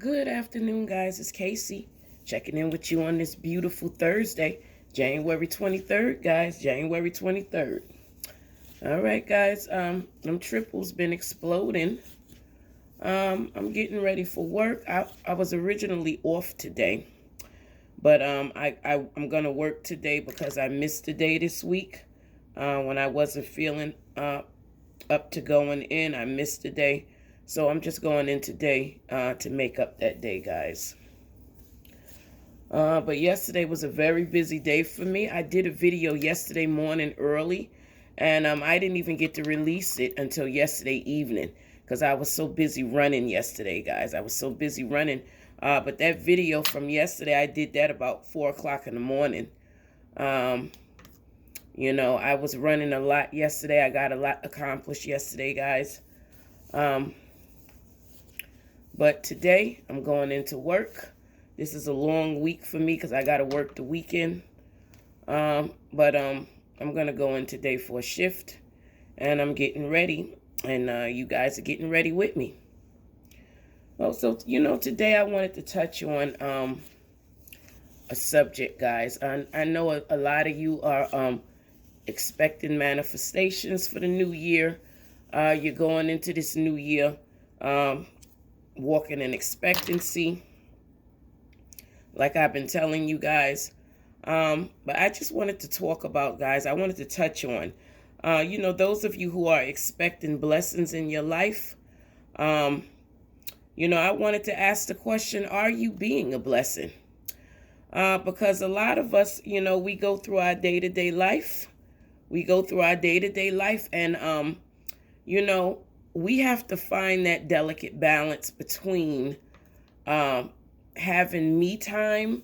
Good afternoon, guys. It's Casey checking in with you on this beautiful Thursday, January 23rd, guys. January 23rd. All right, guys. Them triples been exploding. I'm getting ready for work. I was originally off today, but I'm gonna work today because I missed a day this week. When I wasn't feeling up to going in, I missed a day. So I'm just going in today to make up that day, guys. But yesterday was a very busy day for me. I did a video yesterday morning early, and I didn't even get to release it until yesterday evening because I was so busy running yesterday, guys. I was so busy running. But that video from yesterday, I did that about 4 o'clock in the morning. I was running a lot yesterday. I got a lot accomplished yesterday, guys. But today, I'm going into work. This is a long week for me because I got to work the weekend. I'm going to go in today for a shift. And I'm getting ready. And you guys are getting ready with me. Well, so, today I wanted to touch on a subject, guys. I know a lot of you are expecting manifestations for the new year. You're going into this new year walking in expectancy, like I've been telling you guys. But I just wanted to talk about, guys, I wanted to touch on, those of you who are expecting blessings in your life. I wanted to ask the question, are you being a blessing? Because a lot of us, we go through our day-to-day life. And, we have to find that delicate balance between having me time,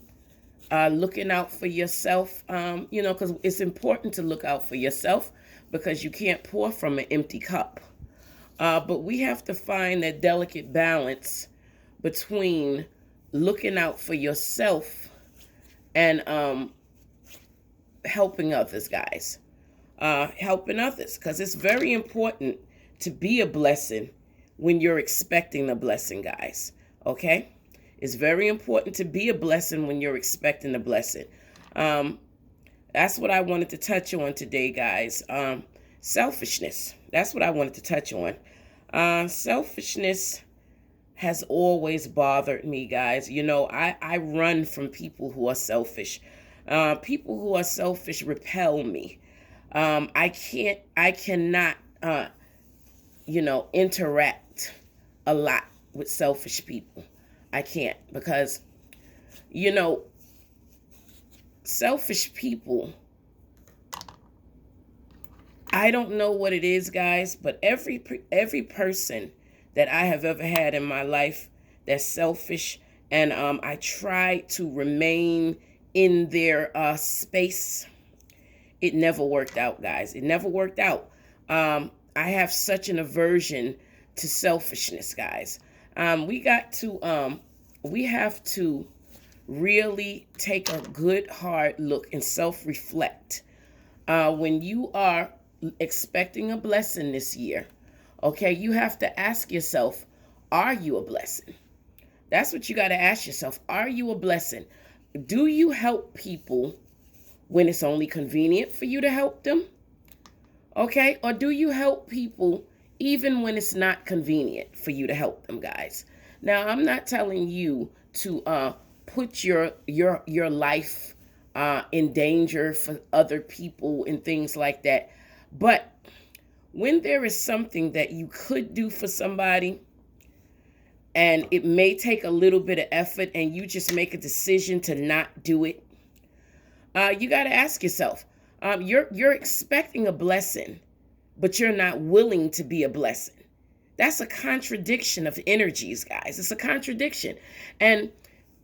looking out for yourself, because it's important to look out for yourself because you can't pour from an empty cup. But we have to find that delicate balance between looking out for yourself and helping others, guys. Helping others, because it's very important to be a blessing when you're expecting a blessing, guys. Okay? It's very important to be a blessing when you're expecting a blessing. That's what I wanted to touch on today, guys. Selfishness. That's what I wanted to touch on. Selfishness has always bothered me, guys. I run from people who are selfish. People who are selfish repel me. I cannot interact a lot with selfish people. I can't because, selfish people, I don't know what it is, guys, but every person that I have ever had in my life that's selfish, and I try to remain in their space, it never worked out, guys. It never worked out. I have such an aversion to selfishness, guys. We have to really take a good hard look and self-reflect. When you are expecting a blessing this year, okay, you have to ask yourself, are you a blessing? That's what you got to ask yourself. Are you a blessing? Do you help people when it's only convenient for you to help them? Okay? Or do you help people even when it's not convenient for you to help them, guys? Now, I'm not telling you to put your life in danger for other people and things like that. But when there is something that you could do for somebody and it may take a little bit of effort and you just make a decision to not do it, you got to ask yourself, you're expecting a blessing, but you're not willing to be a blessing. That's a contradiction of energies, guys. It's a contradiction. And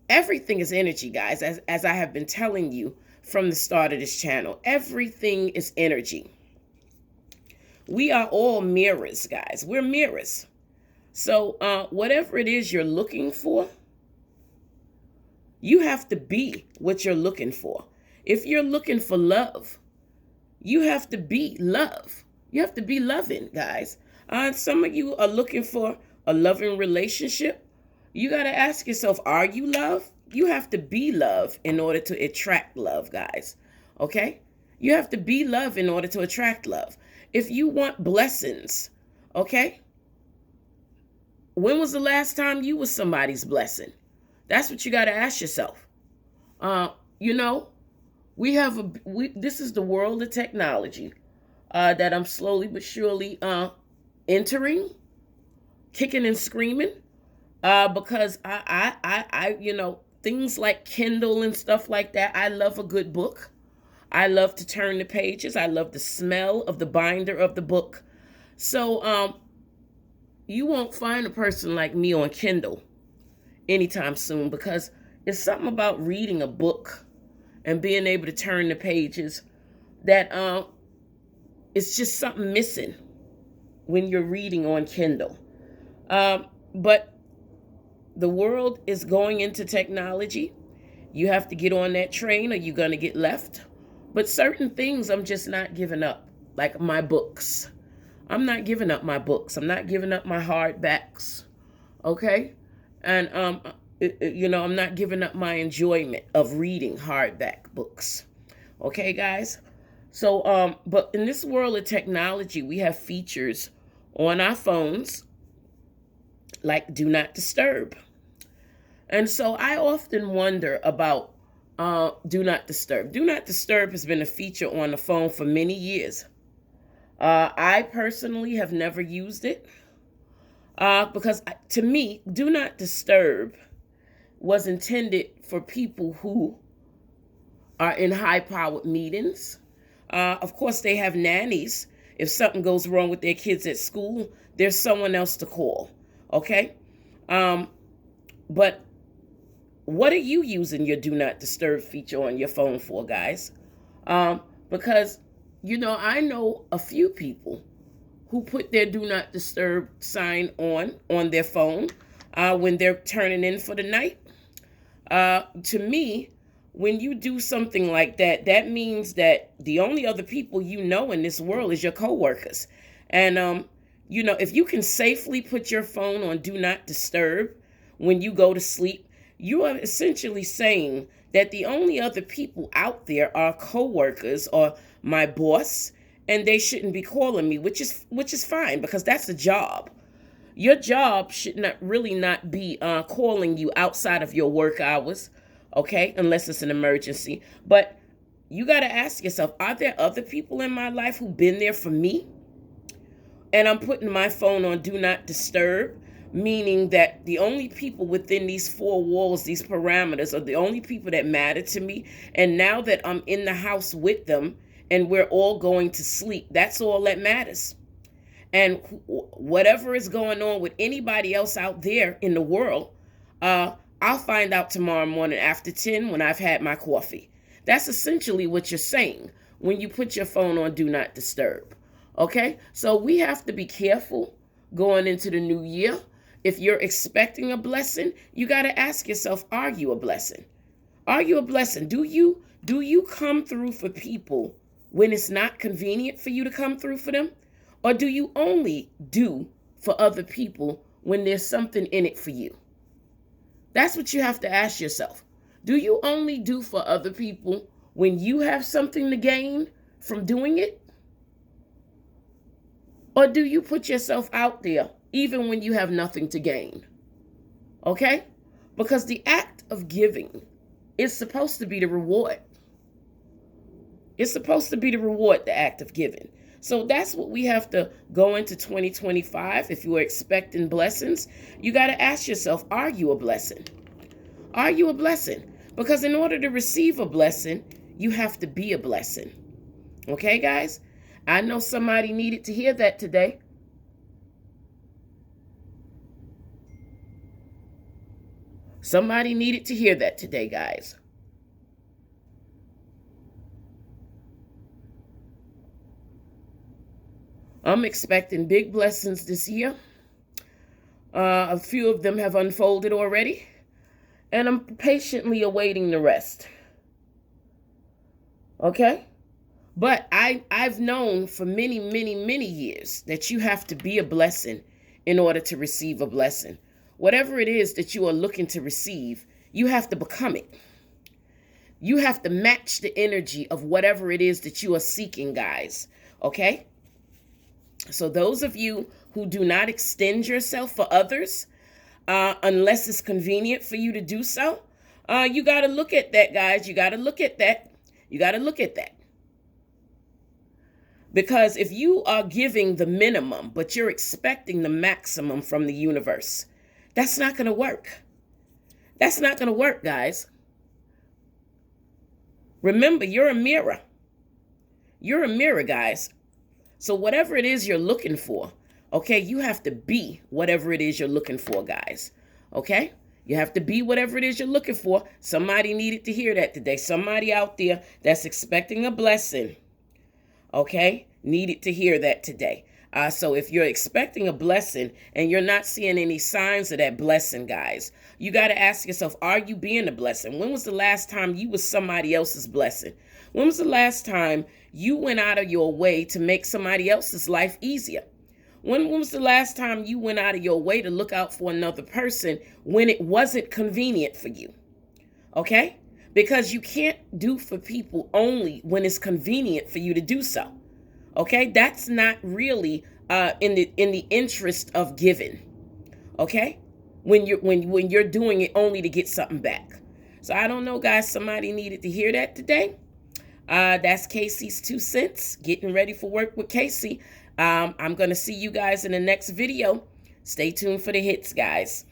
everything is energy, guys, as I have been telling you from the start of this channel. Everything is energy. We are all mirrors, guys. We're mirrors. So whatever it is you're looking for, you have to be what you're looking for. If you're looking for love, you have to be love. You have to be loving, guys. Some of you are looking for a loving relationship. You got to ask yourself, are you love? You have to be love in order to attract love, guys. Okay? You have to be love in order to attract love. If you want blessings, okay? When was the last time you was somebody's blessing? That's what you got to ask yourself. You know, this is the world of technology that I'm slowly but surely entering, kicking and screaming. Because things like Kindle and stuff like that. I love a good book. I love to turn the pages. I love the smell of the binder of the book. So, you won't find a person like me on Kindle anytime soon, because it's something about reading a book and being able to turn the pages that it's just something missing when you're reading on Kindle. But the world is going into technology. You have to get on that train or you're going to get left. But certain things I'm just not giving up, like my books. I'm not giving up my books. I'm not giving up my hardbacks. Okay? And, I'm not giving up my enjoyment of reading hardback books. Okay, guys? So, but in this world of technology, we have features on our phones like Do Not Disturb. And so I often wonder about Do Not Disturb. Do Not Disturb has been a feature on the phone for many years. I personally have never used it because to me, Do Not Disturb was intended for people who are in high-powered meetings. Of course, they have nannies. If something goes wrong with their kids at school, there's someone else to call. Okay? But what are you using your Do Not Disturb feature on your phone for, guys? Because, I know a few people who put their Do Not Disturb sign on their phone when they're turning in for the night. To me, when you do something like that, that means that the only other people you know in this world is your coworkers. And, if you can safely put your phone on Do Not Disturb when you go to sleep, you are essentially saying that the only other people out there are coworkers or my boss, and they shouldn't be calling me, which is fine, because that's a job. Your job should not be calling you outside of your work hours, okay, unless it's an emergency. But you got to ask yourself, are there other people in my life who've been there for me? And I'm putting my phone on Do Not Disturb, meaning that the only people within these four walls, these parameters, are the only people that matter to me. And now that I'm in the house with them and we're all going to sleep, that's all that matters. And whatever is going on with anybody else out there in the world, I'll find out tomorrow morning after 10 when I've had my coffee. That's essentially what you're saying when you put your phone on Do Not Disturb. Okay? So we have to be careful going into the new year. If you're expecting a blessing, you got to ask yourself, are you a blessing? Are you a blessing? Do you come through for people when it's not convenient for you to come through for them? Or do you only do for other people when there's something in it for you? That's what you have to ask yourself. Do you only do for other people when you have something to gain from doing it? Or do you put yourself out there even when you have nothing to gain? Okay? Because the act of giving is supposed to be the reward. It's supposed to be the reward, the act of giving. So that's what we have to go into 2025. If you are expecting blessings, you got to ask yourself, are you a blessing? Are you a blessing? Because in order to receive a blessing, you have to be a blessing. Okay, guys? I know somebody needed to hear that today. Somebody needed to hear that today, guys. I'm expecting big blessings this year. A few of them have unfolded already, and I'm patiently awaiting the rest. Okay? But I've known for many, many, many years that you have to be a blessing in order to receive a blessing. whatever it is that you are looking to receive, you have to become it. You have to match the energy of whatever it is that you are seeking, guys. Okay? So those of you who do not extend yourself for others, unless it's convenient for you to do so, you got to look at that, guys. You got to look at that. You got to look at that. Because if you are giving the minimum, but you're expecting the maximum from the universe, that's not going to work. That's not going to work, guys. Remember, you're a mirror. You're a mirror, guys. So whatever it is you're looking for, okay, you have to be whatever it is you're looking for, guys. Okay? You have to be whatever it is you're looking for. Somebody needed to hear that today. Somebody out there that's expecting a blessing, okay, needed to hear that today. So if you're expecting a blessing and you're not seeing any signs of that blessing, guys, you got to ask yourself, are you being a blessing? When was the last time you was somebody else's blessing? When was the last time you went out of your way to make somebody else's life easier? When was the last time you went out of your way to look out for another person when it wasn't convenient for you? Okay? Because you can't do for people only when it's convenient for you to do so. Okay? That's not really in the interest of giving. Okay? When you're doing it only to get something back. So I don't know, guys. Somebody needed to hear that today. That's Casey's 2 cents. Getting ready for work with Casey. I'm going to see you guys in the next video. Stay tuned for the hits, guys.